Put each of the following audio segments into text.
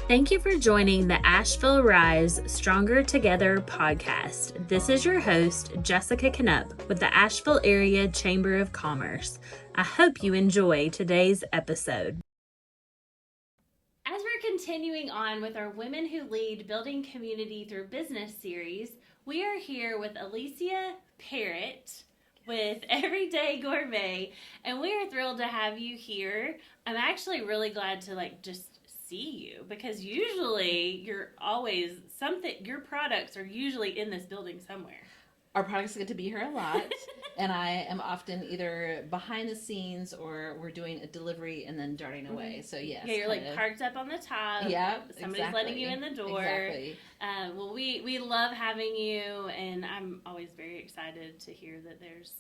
Thank you for joining the Asheville Rise Stronger Together podcast. This is your host, Jessica Knupp with the Asheville Area Chamber of Commerce. I hope you enjoy today's episode. As we're continuing on with our Women Who Lead Building Community Through Business series, we are here with Alisia Parrott with Everyday Gourmet, and we are thrilled to have you here. I'm actually really glad to just see you, because usually your products are usually in this building somewhere. Our products get to be here a lot, and I am often either behind the scenes or we're doing a delivery and then darting away. Mm-hmm. So yes, yeah, you're parked up on the top. Yeah, somebody's exactly. letting you in the door. Exactly. Well, we love having you, and I'm always very excited to hear that there's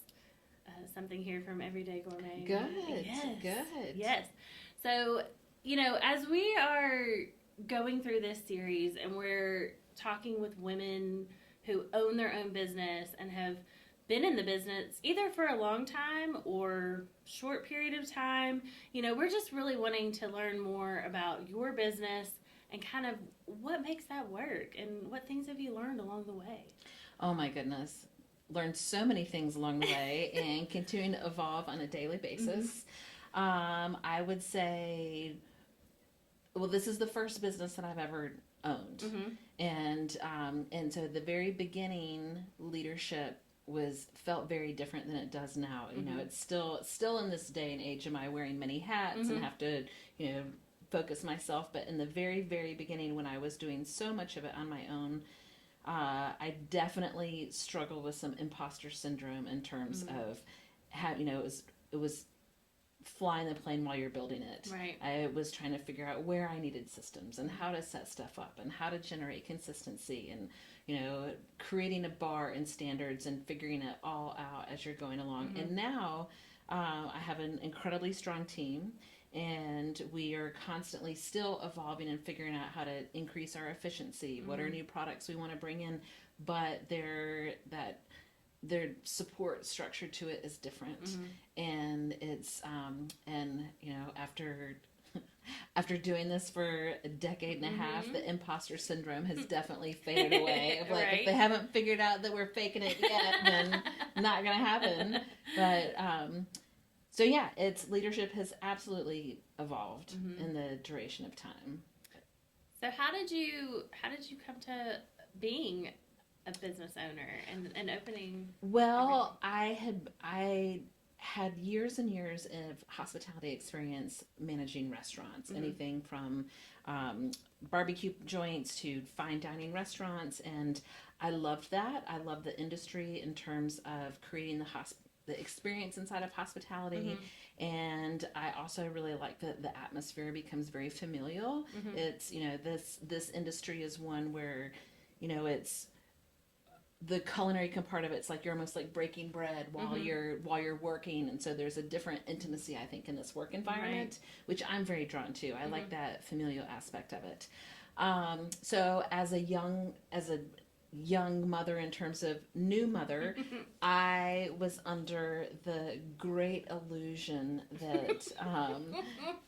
something here from Everyday Gourmet. Good. Yes. Good. Yes. So, as we are going through this series and we're talking with women who own their own business and have been in the business either for a long time or short period of time, we're just really wanting to learn more about your business and kind of what makes that work and what things have you learned along the way. Oh my goodness. Learned so many things along the way and continuing to evolve on a daily basis. Mm-hmm. I would say, well, this is the first business that I've ever owned. Mm-hmm. And so the very beginning leadership felt very different than it does now. Mm-hmm. It's still in this day and age, am I wearing many hats mm-hmm. and have to, focus myself. But in the very, very beginning, when I was doing so much of it on my own, I definitely struggled with some imposter syndrome in terms mm-hmm. of how, it was flying the plane while you're building it. Right. I was trying to figure out where I needed systems and how to set stuff up and how to generate consistency and, creating a bar and standards and figuring it all out as you're going along. Mm-hmm. And now I have an incredibly strong team, and we are constantly still evolving and figuring out how to increase our efficiency. Mm-hmm. What are new products we want to bring in, but their support structure to it is different. Mm-hmm. And it's after doing this for a decade and a half, mm-hmm. the imposter syndrome has definitely faded away. Of right. If they haven't figured out that we're faking it yet, then not gonna happen. But so yeah, leadership has absolutely evolved mm-hmm. in the duration of time. So how did you come to being a business owner and opening? Well, everything? I had years and years of hospitality experience managing restaurants, mm-hmm. anything from barbecue joints to fine dining restaurants, and I loved that. I loved the industry in terms of creating the experience inside of hospitality, mm-hmm. and I also really like that the atmosphere becomes very familial. Mm-hmm. It's this industry is one where it's the culinary part of it's like you're almost like breaking bread while mm-hmm. you're working, and so there's a different intimacy, I think, in this work environment, right. which I'm very drawn to. I mm-hmm. like that familial aspect of it. So as a young mother, in terms of new mother, I was under the great illusion that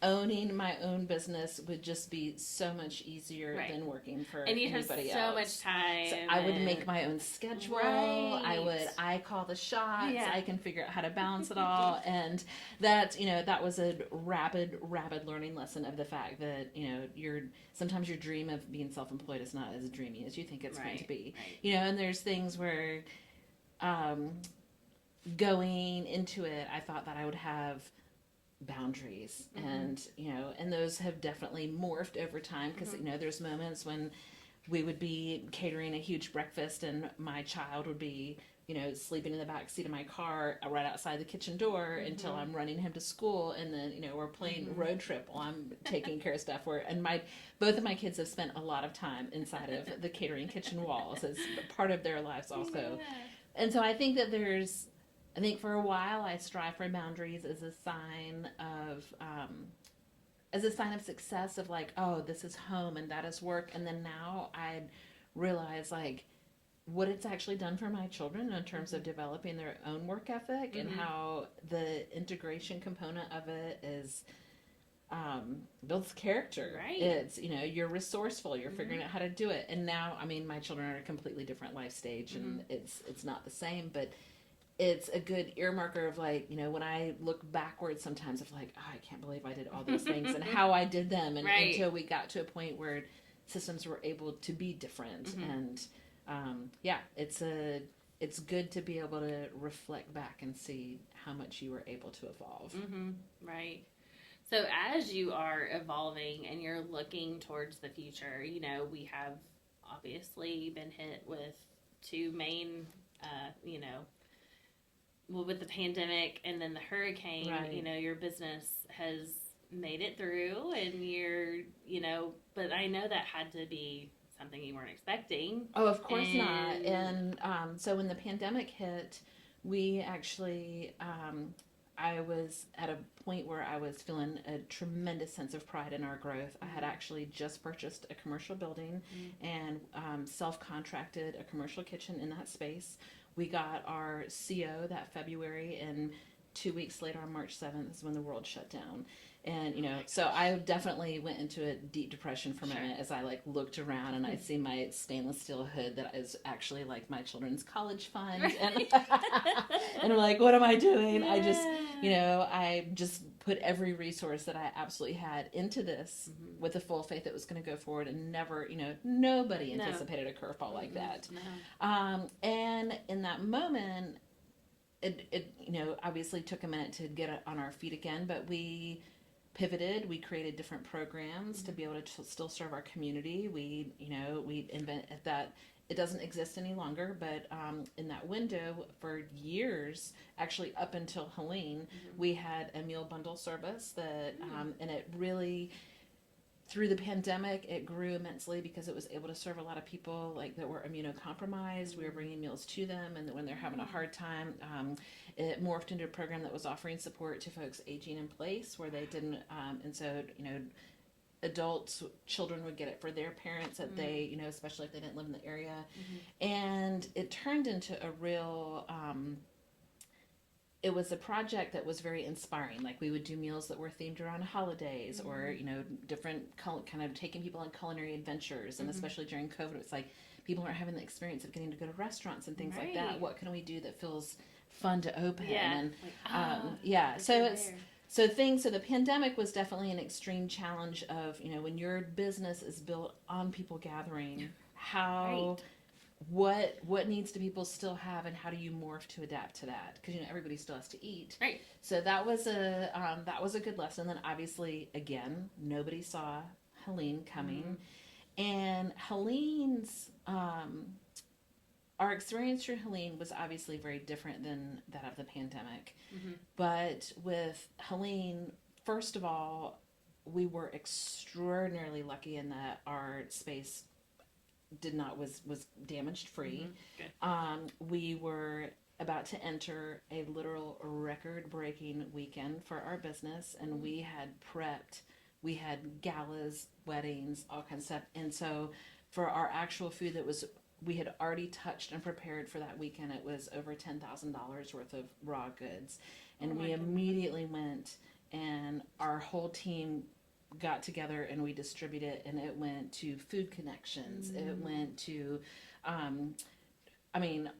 owning my own business would just be so much easier right. than working for anybody else. And you'd have so much time. So I would make my own schedule. Right. I call the shots. Yeah. I can figure out how to balance it all. And that was a rapid learning lesson of the fact that, sometimes your dream of being self-employed is not as dreamy as you think it's right. going to be. Right. And there's things where going into it, I thought that I would have boundaries, mm-hmm. and those have definitely morphed over time, because mm-hmm. There's moments when we would be catering a huge breakfast and my child would be sleeping in the back seat of my car right outside the kitchen door mm-hmm. until I'm running him to school, and then we're playing mm-hmm. road trip while I'm taking care of stuff. Both of my kids have spent a lot of time inside of the catering kitchen walls as part of their lives also. Yeah. And so I think that for a while I strive for boundaries as a sign of success, of like, oh, this is home and that is work. And then now I realize what it's actually done for my children in terms of developing their own work ethic, mm-hmm. and how the integration component of it is builds character. Right. It's, you're resourceful, you're figuring out how to do it. And now, I mean, my children are at a completely different life stage, and it's not the same, but it's a good earmarker of like, when I look backwards sometimes of like, oh, I can't believe I did all those things and how I did them, and until we got to a point where systems were able to be different. And it's good to be able to reflect back and see how much you were able to evolve. Right. So as you are evolving and you're looking towards the future, we have obviously been hit with two main, with the pandemic and then the hurricane. Right. Your business has made it through, and but I know that had to be something you weren't expecting. Oh, of course not. And so when the pandemic hit, we actually, I was at a point where I was feeling a tremendous sense of pride in our growth. I had actually just purchased a commercial building and self-contracted a commercial kitchen in that space. We got our CO that February, and 2 weeks later on March 7th is when the world shut down. And, so I definitely went into a deep depression for a minute as I looked around and I see my stainless steel hood that is actually like my children's college fund. And, and I'm like, what am I doing? Yeah. I just put every resource that I absolutely had into this with the full faith it was going to go forward, and never, nobody anticipated a curveball like that. No. And in that moment, it obviously took a minute to get on our feet again, but we pivoted. We created different programs to be able to still serve our community. We invented that. It doesn't exist any longer, but in that window for years, actually up until Helene, we had a meal bundle service that, and it really, through the pandemic, it grew immensely because it was able to serve a lot of people that were immunocompromised. We were bringing meals to them, and when they're having a hard time, it morphed into a program that was offering support to folks aging in place where they didn't, and so, adults, children would get it for their parents that they, especially if they didn't live in the area. And it turned into a real, it was a project that was very inspiring. Like, we would do meals that were themed around holidays or, different kind of taking people on culinary adventures. And especially during COVID, it's like people aren't having the experience of getting to go to restaurants and things like that. What can we do that feels fun to open? And so the pandemic was definitely an extreme challenge of, when your business is built on people gathering, how what needs do people still have, and how do you morph to adapt to that? Because everybody still has to eat. Right. So that was a good lesson. Then obviously, again, nobody saw Helene coming, and Helene's our experience through Helene was obviously very different than that of the pandemic. But with Helene, first of all, we were extraordinarily lucky in that our space was damaged free. We were about to enter a literal record-breaking weekend for our business, and we had prepped. We had galas, weddings, all kinds of stuff. And so for our actual food we had already touched and prepared for that weekend, it was over $10,000 worth of raw goods. And we immediately went, and our whole team got together and we distributed it, and it went to Food Connections. It went to,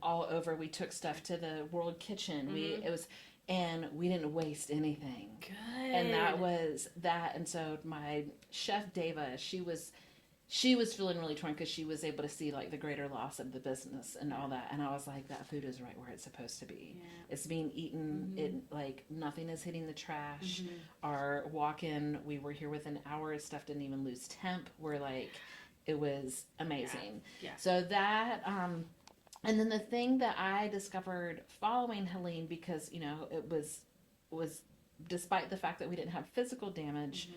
all over. We took stuff to the World Kitchen. And we didn't waste anything. Good. And that was that. And so my chef Deva, she was feeling really torn because she was able to see the greater loss of the business and all that. And I was like, that food is right where it's supposed to be. It's being eaten. It nothing is hitting the trash. Our walk-in, we were here within hours. Stuff didn't even lose temp. It was amazing. So that, and then the thing that I discovered following Helene, because it was despite the fact that we didn't have physical damage,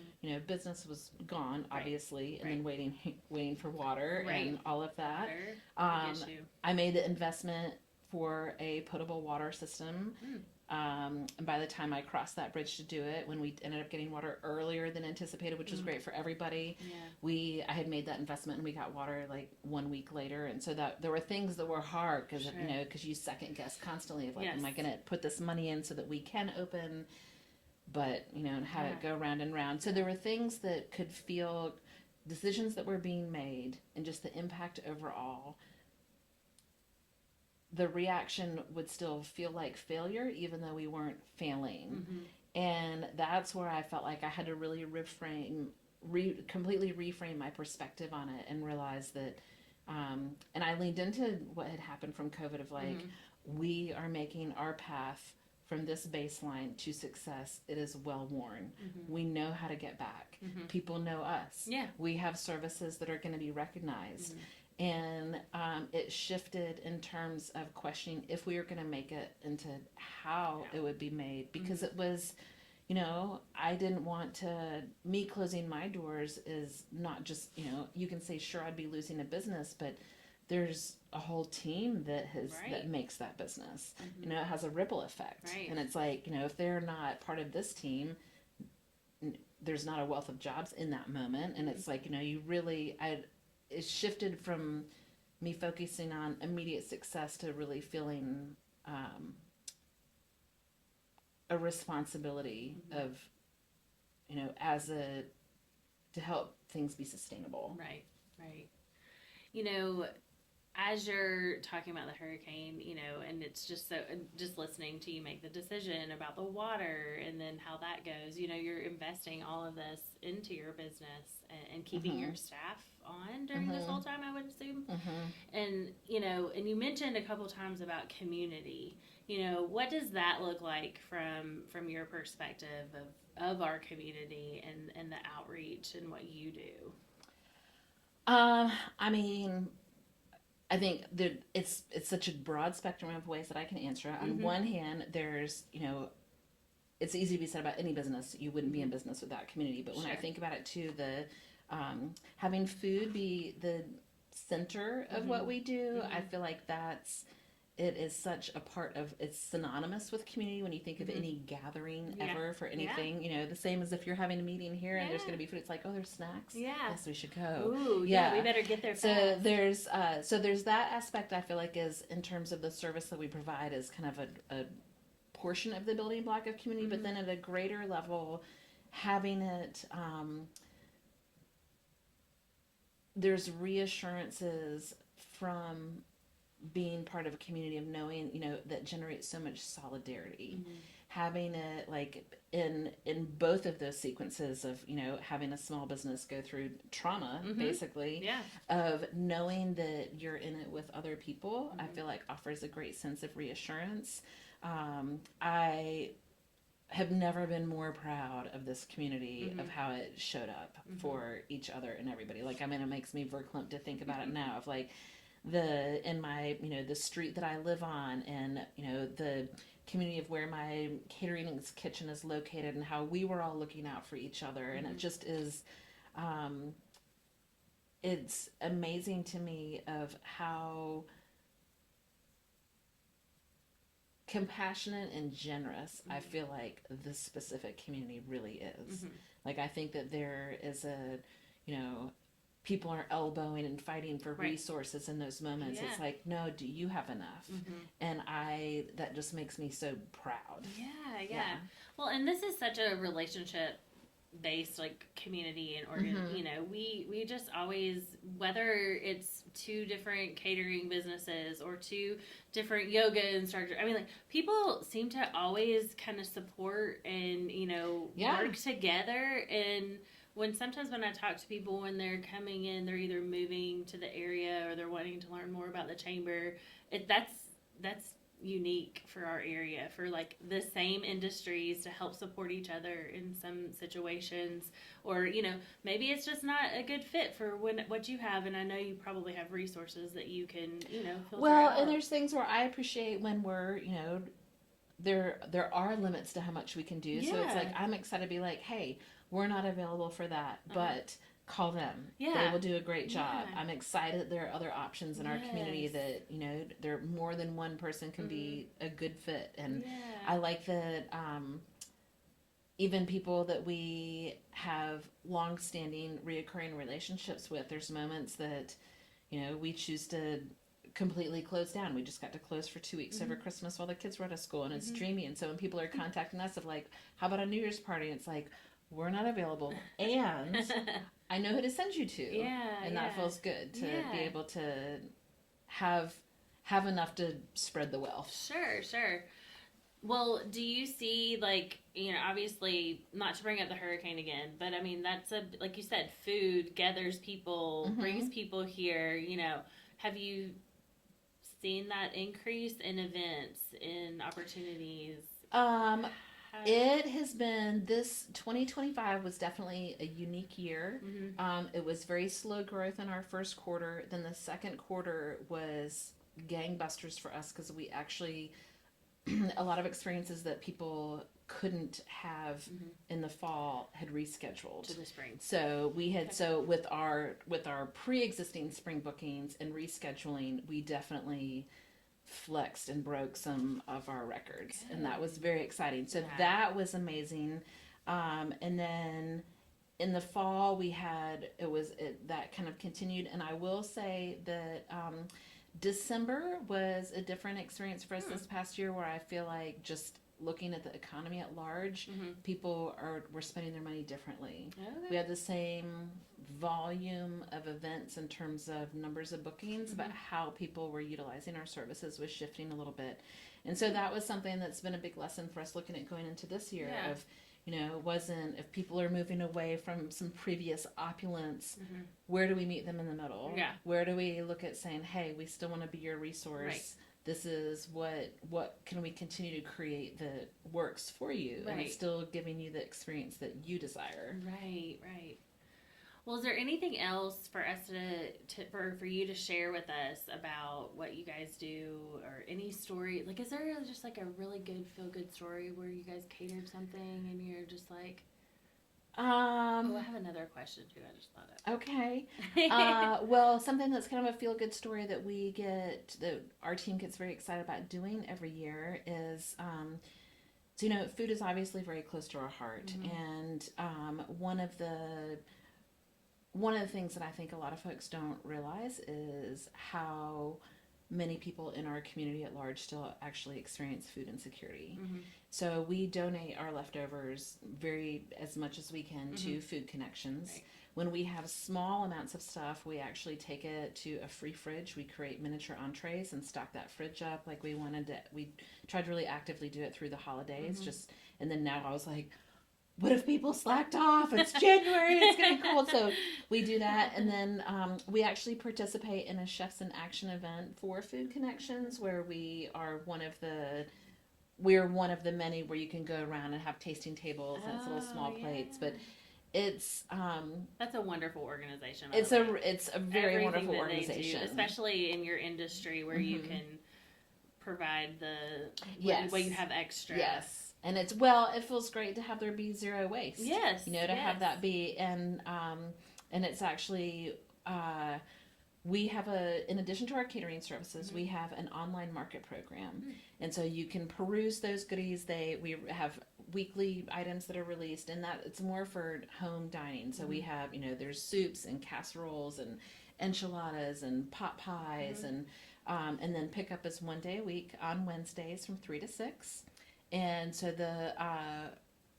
business was gone, obviously, and then waiting for water and all of that. I made the investment for a potable water system. And by the time I crossed that bridge to do it, when we ended up getting water earlier than anticipated, which was great for everybody, I had made that investment and we got water 1 week later. And so that there were things that were hard because because you second guess constantly of am I going to put this money in so that we can open? but and had it go round and round. So there were things that could feel, decisions that were being made, and just the impact overall. The reaction would still feel like failure, even though we weren't failing. And that's where I felt like I had to really completely reframe my perspective on it, and realize that, and I leaned into what had happened from COVID of like, we are making our path from this baseline to success. It is well worn. We know how to get back. People know us. Yeah. We have services that are going to be recognized. And it shifted in terms of questioning if we were going to make it, into how it would be made, because it was, I didn't want to, me closing my doors is not just, you can say, sure, I'd be losing a business, but there's a whole team that that makes that business. It has a ripple effect. And it's like, if they're not part of this team, there's not a wealth of jobs in that moment. And it's like, you really, it shifted from me focusing on immediate success to really feeling a responsibility of, to help things be sustainable. Right. As you're talking about the hurricane, and it's just just listening to you make the decision about the water and then how that goes, you're investing all of this into your business and keeping your staff on during this whole time, I would assume. And, and you mentioned a couple times about community. What does that look like from your perspective of our community and the outreach and what you do? I think that it's such a broad spectrum of ways that I can answer it. On one hand, there's, it's easy to be said about any business. You wouldn't be in business without community. But when I think about it too, having food be the center of what we do, I feel like it is such a part of, it's synonymous with community when you think of any gathering ever for anything. The same as if you're having a meeting here and there's going to be food. It's like, oh, there's snacks. Yes, we should go. Ooh, yeah, we better get there fast. So there's that aspect, I feel like, is in terms of the service that we provide, is kind of a portion of the building block of community. But then at a greater level, having it, there's reassurances from being part of a community, of knowing, that generates so much solidarity. Having it like in both of those sequences of, having a small business go through trauma, basically, of knowing that you're in it with other people, I feel like offers a great sense of reassurance. I have never been more proud of this community, of how it showed up for each other and everybody. Like, it makes me verklempt to think about it now, of like, the street that I live on, and the community of where my catering kitchen is located, and how we were all looking out for each other. And it just is, it's amazing to me of how compassionate and generous I feel like this specific community really is. Like, I think that there is people are elbowing and fighting for resources in those moments. It's like, no, do you have enough? And that just makes me so proud. Yeah. Well, and this is such a relationship based like community and we just always, whether it's two different catering businesses or two different yoga instructors, people seem to always kind of support and work together. And sometimes when I talk to people, when they're coming in, they're either moving to the area or they're wanting to learn more about the chamber. That's unique for our area, for like the same industries to help support each other in some situations, or maybe it's just not a good fit for what you have. And I know you probably have resources that you can filter out. And there's things where I appreciate when we're there are limits to how much we can do. So it's like, I'm excited to be like, hey, we're not available for that, but call them. They will do a great job. I'm excited that there are other options in our community that, there more than one person can be a good fit. And I like that even people that we have long-standing, reoccurring relationships with, there's moments that, we choose to completely closed down. We just got to close for 2 weeks over Christmas while the kids were out of school, and it's dreamy. And so when people are contacting us of like, how about a New Year's party? It's like, we're not available, and I know who to send you to. And that feels good to be able to have enough to spread the wealth. Sure. Well, do you see, like, obviously, not to bring up the hurricane again, but I mean, that's like you said, food gathers people, brings people here, have you seen that increase in events, in opportunities? It has been, this 2025 was definitely a unique year. It was very slow growth in our first quarter. Then the second quarter was gangbusters for us because we actually, a lot of experiences that people couldn't have in the fall had rescheduled to the spring. So we had with our pre-existing spring bookings and rescheduling, we definitely flexed and broke some of our records. Good. And that was very exciting. So that was amazing. And then in the fall we had that kind of continued. And I will say that December was a different experience for us this past year, where I feel like, just looking at the economy at large, people were spending their money differently. We had the same volume of events in terms of numbers of bookings, but how people were utilizing our services was shifting a little bit. And so that was something that's been a big lesson for us looking at going into this year of, if people are moving away from some previous opulence, where do we meet them in the middle? Where do we look at saying, hey, we still want to be your resource. Right. This is what can we continue to create that works for you, and it's still giving you the experience that you desire. Right. Well, is there anything else for us for you to share with us about what you guys do, or any story? Like, is there just like a really good feel-good story where you guys catered something and you're just like, I have another question too. I just thought of. Okay. Well, something that's kind of a feel-good story that that our team gets very excited about doing every year is, food is obviously very close to our heart, and one of the things that I think a lot of folks don't realize is how many people in our community at large still actually experience food insecurity. So we donate our leftovers as much as we can to Food Connections. Right. When we have small amounts of stuff, we actually take it to a free fridge. We create miniature entrees and stock that fridge up like we tried to really actively do it through the holidays. And then now I was like, what if people slacked off? It's January, it's getting cold. So we do that. And then we actually participate in a Chefs in Action event for Food Connections, where we are one of the many where you can go around and have tasting tables and it's little small plates. But it's that's a wonderful organization. It's a very wonderful organization, especially in your industry where you can provide what you have extra. Yes. And it feels great to have there be zero waste. Yes. Have that be, and it's actually, we have in addition to our catering services, we have an online market program. And so you can peruse those goodies. We have weekly items that are released, and that it's more for home dining. So we have, there's soups and casseroles and enchiladas and pot pies, and then pickup is one day a week on Wednesdays from 3 to 6. And so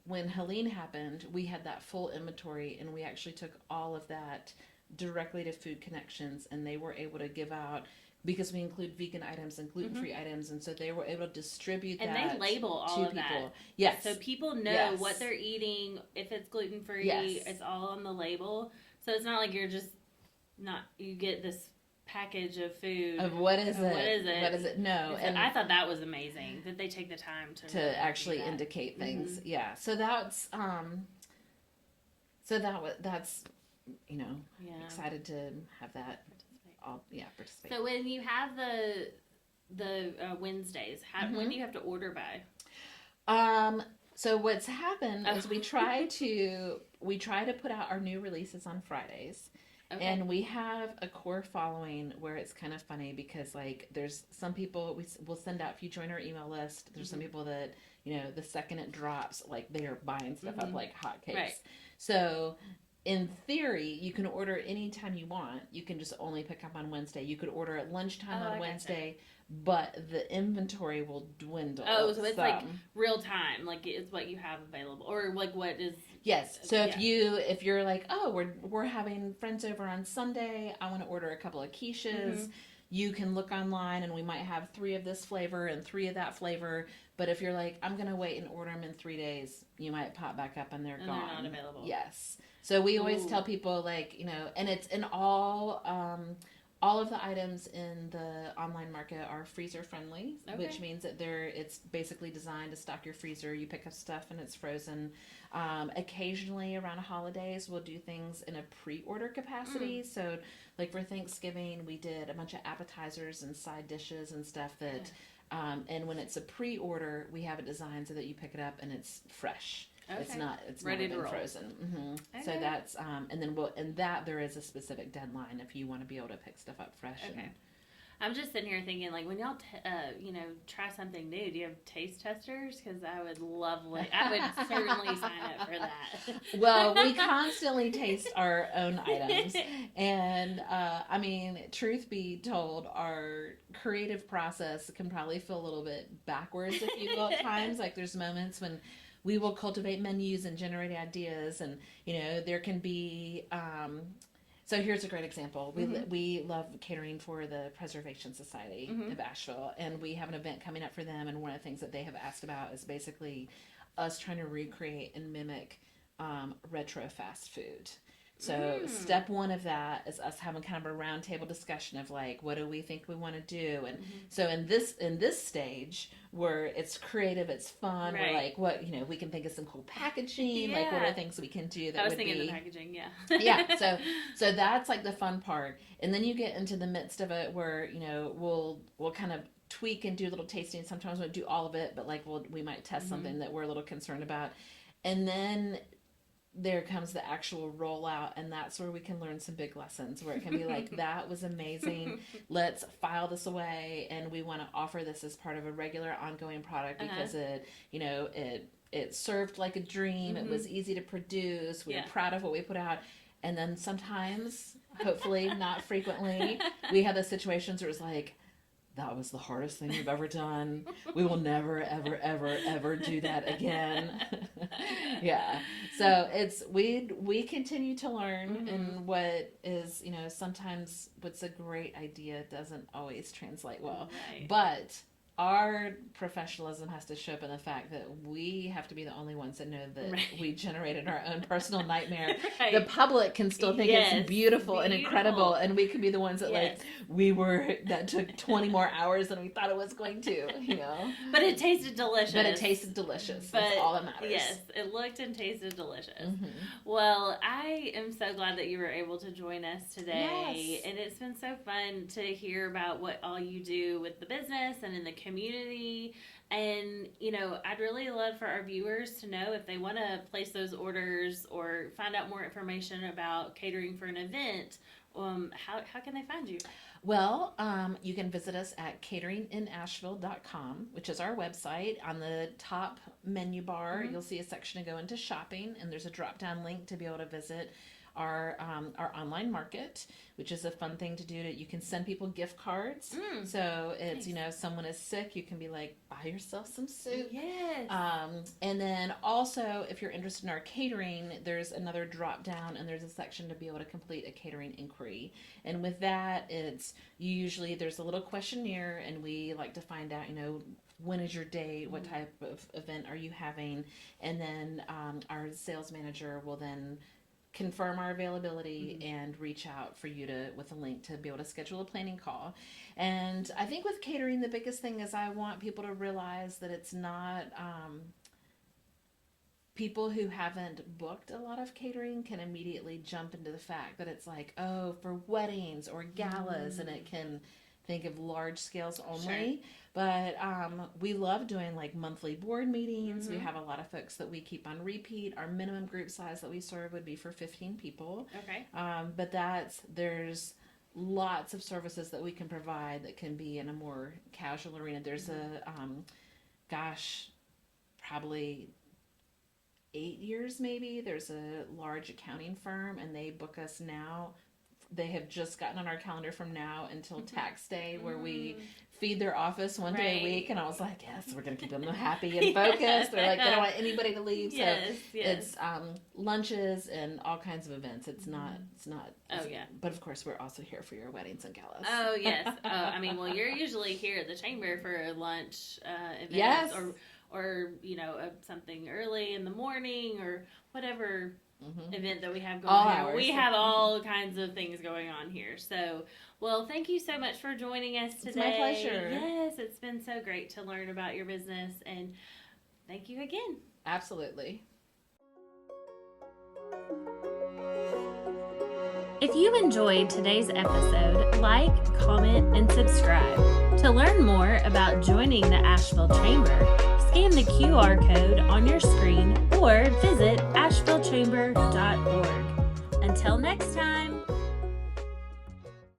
when Helene happened, we had that full inventory, and we actually took all of that directly to Food Connections, and they were able to give out, because we include vegan items and gluten-free items, and so they were able to distribute that. And they label all of that. Yes. So people know what they're eating. If it's gluten-free, it's all on the label. So it's not like you're just you get this package of food. Of what is it? No. And I thought that was amazing that they take the time to really actually indicate things. Yeah. So that's excited to have that participate. So when you have the Wednesdays, when do you have to order by? So what's happened is we try to put out our new releases on Fridays. Okay. And we have a core following where it's kind of funny because, like, there's some people we'll send out, if you join our email list, there's some people that, the second it drops, like, they are buying stuff up like hotcakes. Right. So in theory, you can order anytime you want. You can just only pick up on Wednesday. You could order at lunchtime on Wednesday, but the inventory will dwindle. Oh, so it's like real time, like it's what you have available, or like what is. Yes. So if you're like, oh, we're having friends over on Sunday, I want to order a couple of quiches. You can look online, and we might have 3 of this flavor and 3 of that flavor. But if you're like, I'm gonna wait and order them in 3 days, you might pop back up and they're gone. They're not available. Yes. So we always tell people, like, and it's in all of the items in the online market are freezer friendly, which means that it's basically designed to stock your freezer. You pick up stuff and it's frozen. Occasionally around holidays, we'll do things in a pre-order capacity. So like for Thanksgiving, we did a bunch of appetizers and side dishes and stuff that, and when it's a pre-order, we have it designed so that you pick it up and it's fresh. Okay. It's ready to roll. Frozen. Okay. So that's and then there is a specific deadline if you want to be able to pick stuff up fresh. Okay. I'm just sitting here thinking, like, when y'all try something new, do you have taste testers? Because I would certainly sign up for that. Well, we constantly taste our own items, and I mean, truth be told, our creative process can probably feel a little bit backwards if you will at times. Like, there's moments when we will cultivate menus and generate ideas, and there can be. So here's a great example. We love catering for the Preservation Society of Asheville, and we have an event coming up for them. And one of the things that they have asked about is basically us trying to recreate and mimic retro fast food. So step 1 of that is us having kind of a round table discussion of like, what do we think we want to do? And so in this stage where it's creative, it's fun, we're like, what, we can think of some cool packaging, like what are things we can do that I was thinking the packaging, yeah. So that's like the fun part. And then you get into the midst of it where, we'll kind of tweak and do little tasting. Sometimes we won't do all of it, but like we might test something that we're a little concerned about. And then there comes the actual rollout, and that's where we can learn some big lessons, where it can be like, that was amazing, let's file this away, and we want to offer this as part of a regular ongoing product because it served like a dream. It was easy to produce. We're proud of what we put out. And then sometimes, hopefully not frequently, we have those situations where it's like, that was the hardest thing we've ever done. We will never, ever, ever, ever do that again. Yeah. So we continue to learn, and what is, sometimes what's a great idea doesn't always translate well. Right. But our professionalism has to show up in the fact that we have to be the only ones that know that we generated our own personal nightmare. Right. The public can still think it's beautiful and incredible, and we can be the ones that that took 20 more hours than we thought it was going to, But it tasted delicious. That's all that matters. Yes, it looked and tasted delicious. Well, I am so glad that you were able to join us today. Yes. And it's been so fun to hear about what all you do with the business and in the community. And I'd really love for our viewers to know if they want to place those orders or find out more information about catering for an event. How can they find you? Well, you can visit us at cateringinasheville.com, which is our website. On the top menu bar, you'll see a section to go into shopping, and there's a drop-down link to be able to visit our online market, which is a fun thing to do. You can send people gift cards. So it's, if someone is sick, you can be like, buy yourself some soup. Yes. And then also, if you're interested in our catering, there's another drop down, and there's a section to be able to complete a catering inquiry. And with that, there's a little questionnaire, and we like to find out, when is your date? What type of event are you having? And then our sales manager will then confirm our availability and reach out for you with a link to be able to schedule a planning call. And I think with catering, the biggest thing is I want people to realize that it's not people who haven't booked a lot of catering can immediately jump into the fact that it's like, oh, for weddings or galas, and it can think of large scales only. Sure. But we love doing like monthly board meetings. We have a lot of folks that we keep on repeat. Our minimum group size that we serve would be for 15 people. Okay. But there's lots of services that we can provide that can be in a more casual arena. There's probably 8 years maybe. There's a large accounting firm, and they book us now. They have just gotten on our calendar from now until tax day, where we feed their office one day a week. And I was like, yes, we're going to keep them happy and focused. They're like, they don't want anybody to leave. Yes, so it's lunches and all kinds of events. It's not. Oh, yeah. But of course, we're also here for your weddings and galas. Oh, yes. I mean, well, you're usually here at the chamber for a lunch event. Yes. Or something early in the morning or whatever event that we have going on. We have all kinds of things going on here. So, well, thank you so much for joining us today. It's my pleasure. Yes, it's been so great to learn about your business, and thank you again. Absolutely. If you enjoyed today's episode, like, comment, and subscribe. To learn more about joining the Asheville Chamber, scan the QR code on your screen or visit ashevillechamber.org. Until next time.